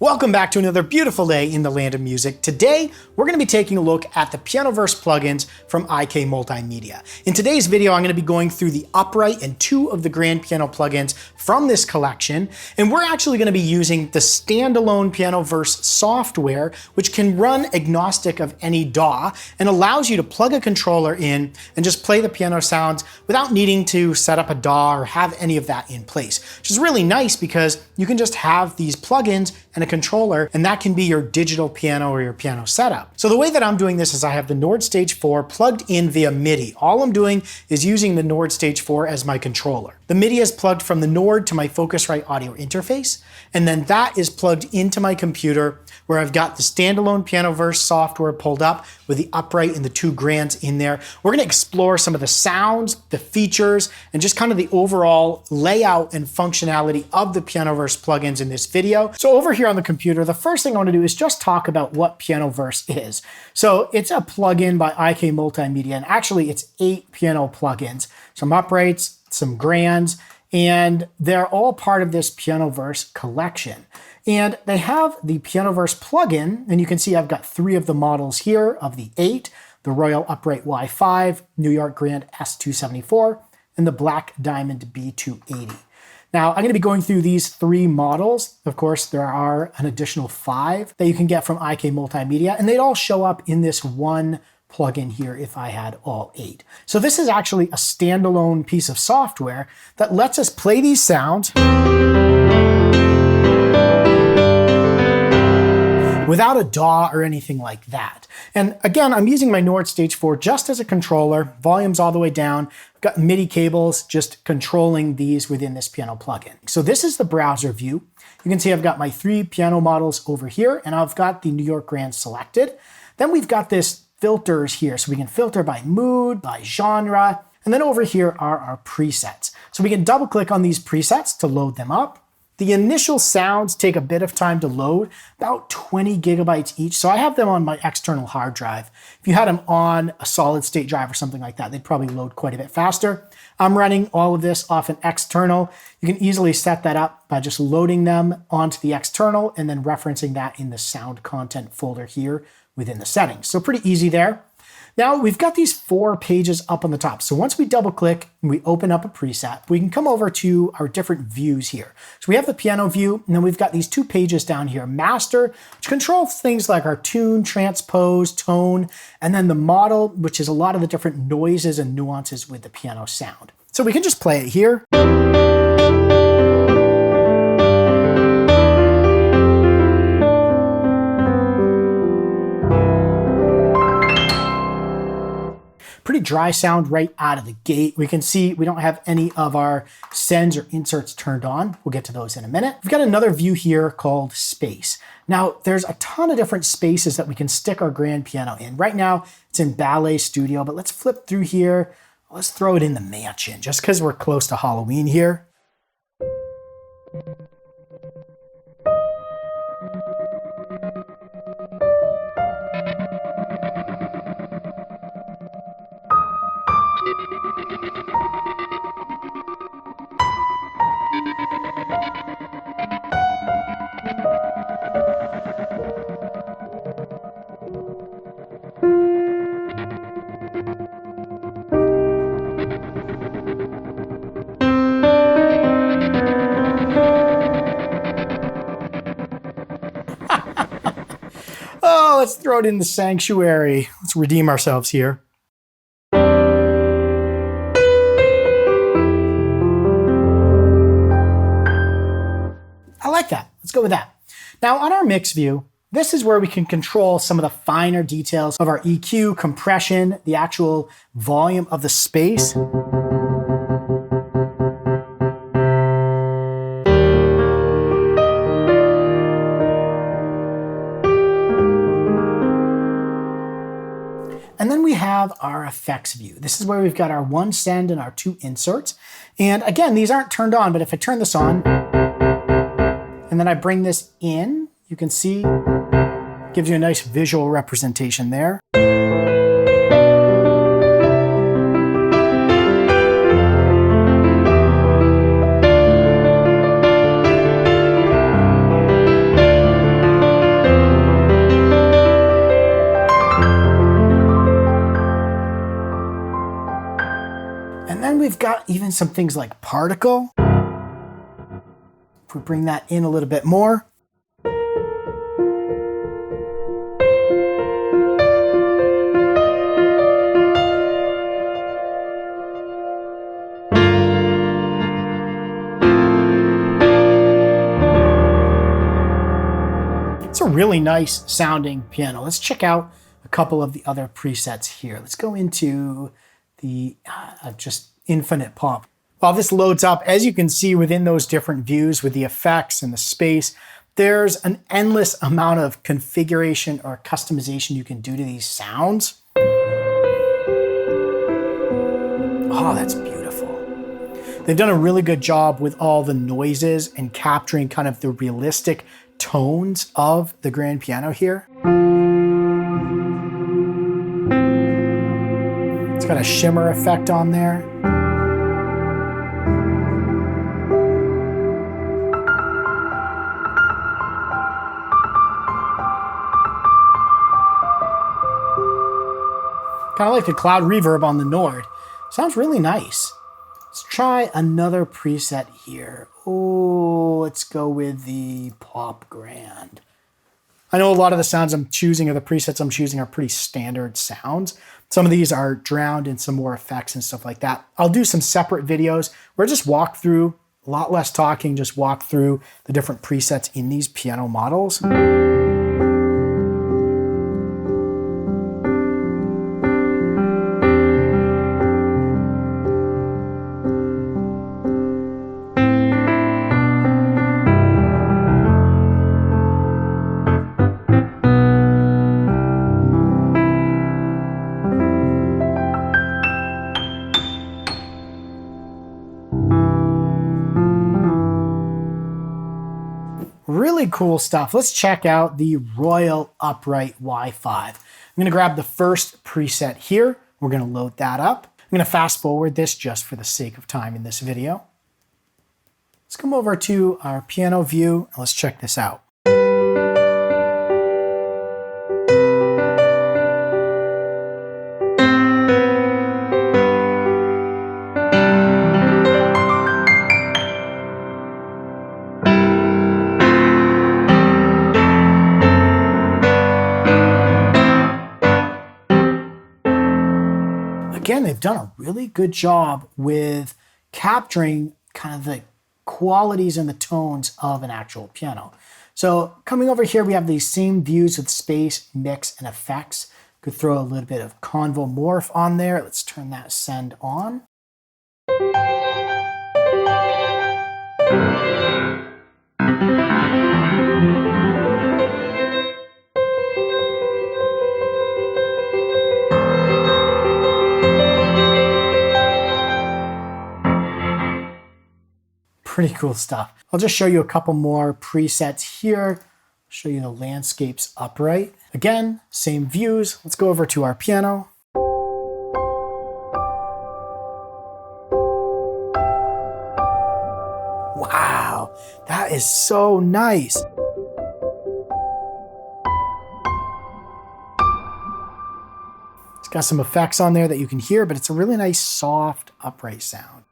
Welcome back to another beautiful day in the land of music. Today, we're going to be taking a look at the Pianoverse plugins from IK Multimedia. In today's video, I'm going to be going through the upright and two of the grand piano plugins from this collection, and we're actually going to be using the standalone Pianoverse software, which can run agnostic of any DAW and allows you to plug a controller in and just play the piano sounds without needing to set up a DAW or have any of that in place, which is really nice because you can just have these plugins and a controller, and that can be your digital piano or your piano setup. So the way that I'm doing this is I have the Nord Stage 4 plugged in via MIDI. All I'm doing is using the Nord Stage 4 as my controller. The MIDI is plugged from the Nord to my Focusrite audio interface, and then that is plugged into my computer where I've got the standalone Pianoverse software pulled up with the upright and the two grands in there. We're gonna explore some of the sounds, the features, and just kind of the overall layout and functionality of the Pianoverse plugins in this video. So over here on the computer, the first thing I wanna do is just talk about what Pianoverse is. So it's a plugin by IK Multimedia, and actually it's 8 piano plugins, some uprights, some grands, and they're all part of this Pianoverse collection. And they have the Pianoverse plugin, and you can see I've got 3 of the models here of the 8, the Royal Upright Y5, New York Grand S274, and the Black Diamond B280. Now, I'm gonna be going through these 3 models. Of course, there are an additional 5 that you can get from IK Multimedia, and they'd all show up in this one plugin here if I had all 8. So this is actually a standalone piece of software that lets us play these sounds without a DAW or anything like that. And again, I'm using my Nord Stage 4 just as a controller, volume's all the way down. I've got MIDI cables just controlling these within this piano plugin. So this is the browser view. You can see I've got my 3 piano models over here, and I've got the New York Grand selected. Then we've got this filters here, so we can filter by mood, by genre, and then over here are our presets. So we can double click on these presets to load them up. The initial sounds take a bit of time to load, about 20 gigabytes each. So I have them on my external hard drive. If you had them on a solid state drive or something like that, they'd probably load quite a bit faster. I'm running all of this off an external. You can easily set that up by just loading them onto the external and then referencing that in the sound content folder here within the settings. So pretty easy there. Now we've got these 4 pages up on the top. So once we double click and we open up a preset, we can come over to our different views here. So we have the piano view, and then we've got these 2 pages down here, master, which controls things like our tune, transpose, tone, and then the model, which is a lot of the different noises and nuances with the piano sound. So we can just play it here. Pretty dry sound right out of the gate. We can see we don't have any of our sends or inserts turned on. We'll get to those in a minute. We've got another view here called space. Now, there's a ton of different spaces that we can stick our grand piano in. Right now, it's in Ballet Studio, but let's flip through here. Let's throw it in the mansion, just because we're close to Halloween here. Oh, let's throw it in the sanctuary. Let's redeem ourselves here. I like that. Let's go with that. Now on our mix view, this is where we can control some of the finer details of our EQ, compression, the actual volume of the space. And then we have our effects view. This is where we've got our 1 send and our 2 inserts. And again, these aren't turned on, but if I turn this on, and then I bring this in, you can see, gives you a nice visual representation there. got even some things like particle. If we bring that in a little bit more. It's a really nice sounding piano. Let's check out a couple of the other presets here. Let's go into the just infinite pop. While this loads up, as you can see within those different views with the effects and the space, there's an endless amount of configuration or customization you can do to these sounds. Oh, that's beautiful. They've done a really good job with all the noises and capturing kind of the realistic tones of the grand piano here. It's got a shimmer effect on there. Kind of like the cloud reverb on the Nord. Sounds really nice. Let's try another preset here. Oh, let's go with the Pop Grand. I know a lot of the sounds I'm choosing or the presets I'm choosing are pretty standard sounds. Some of these are drowned in some more effects and stuff like that. I'll do some separate videos where I just walk through, a lot less talking, just walk through the different presets in these piano models. Really cool stuff. Let's check out the Royal Upright Y5. I'm going to grab the first preset here. We're going to load that up. I'm going to fast forward this just for the sake of time in this video. Let's come over to our piano view and let's check this out. Again, they've done a really good job with capturing kind of the qualities and the tones of an actual piano. So coming over here, we have these same views with space, mix, and effects. Could throw a little bit of convo morph on there. Let's turn that send on. Pretty cool stuff. I'll just show you a couple more presets here. Show you the landscapes upright. Again, same views. Let's go over to our piano. Wow, that is so nice. It's got some effects on there that you can hear, but it's a really nice, soft, upright sound.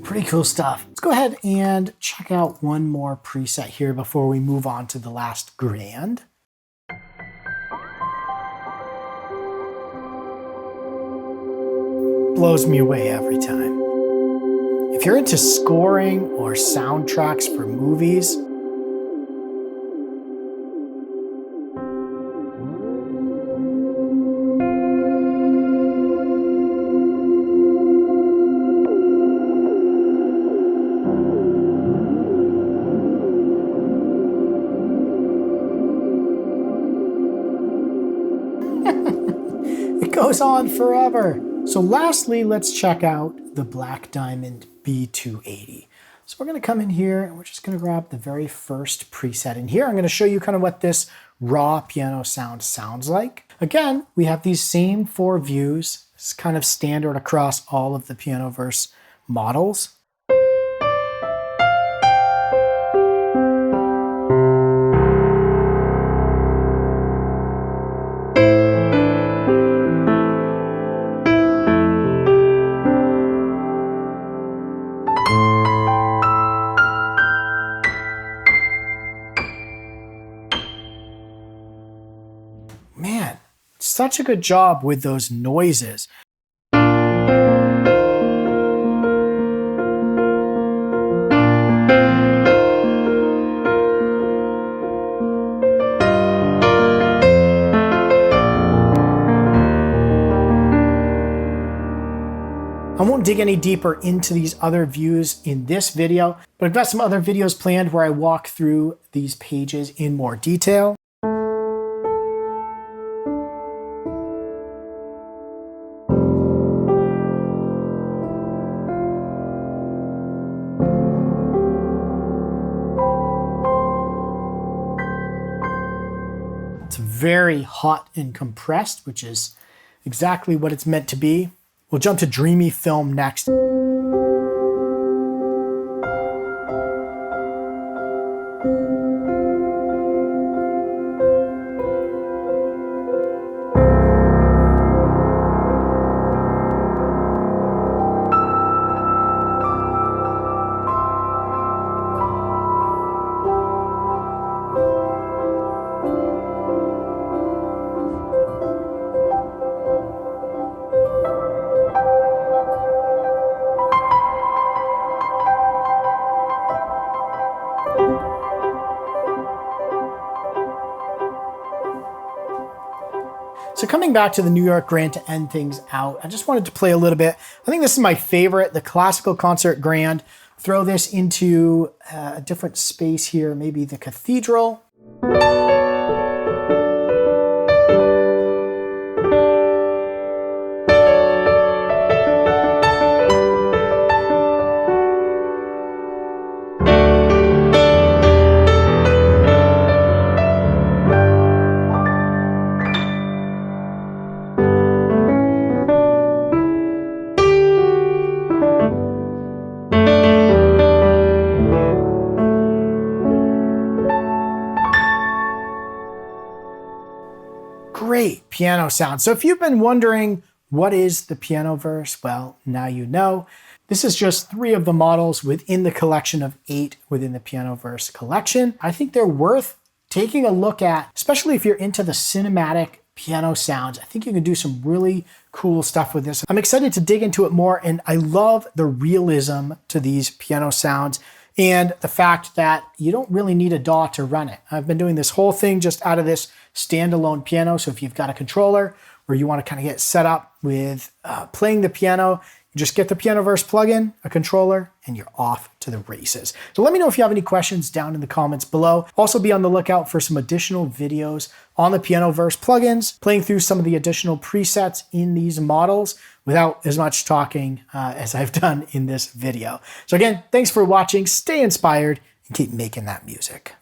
Pretty cool stuff. Let's go ahead and check out one more preset here before we move on to the last grand. Blows me away every time. If you're into scoring or soundtracks for movies, it goes on forever. So lastly, let's check out the Black Diamond B280. So we're going to come in here and we're just going to grab the very first preset in here. I'm going to show you kind of what this raw piano sound sounds like. Again, we have these same 4 views. It's kind of standard across all of the Pianoverse models. Man, such a good job with those noises. I won't dig any deeper into these other views in this video, but I've got some other videos planned where I walk through these pages in more detail. It's very hot and compressed, which is exactly what it's meant to be. We'll jump to Dreamy Film next. So coming back to the New York Grand to end things out, I just wanted to play a little bit. I think this is my favorite, the Classical Concert Grand. Throw this into a different space here, maybe the Cathedral. Great piano sound. So if you've been wondering what is the Pianoverse, well, now you know. This is just 3 of the models within the collection of 8 within the Pianoverse collection. I think they're worth taking a look at, especially if you're into the cinematic piano sounds. I think you can do some really cool stuff with this. I'm excited to dig into it more, and I love the realism to these piano sounds and the fact that you don't really need a DAW to run it. I've been doing this whole thing just out of this standalone piano. So if you've got a controller or you want to kind of get set up with playing the piano, you just get the Pianoverse plugin, a controller, and you're off to the races. So let me know if you have any questions down in the comments below. Also be on the lookout for some additional videos on the Pianoverse plugins, playing through some of the additional presets in these models without as much talking as I've done in this video. So again, thanks for watching, stay inspired, and keep making that music.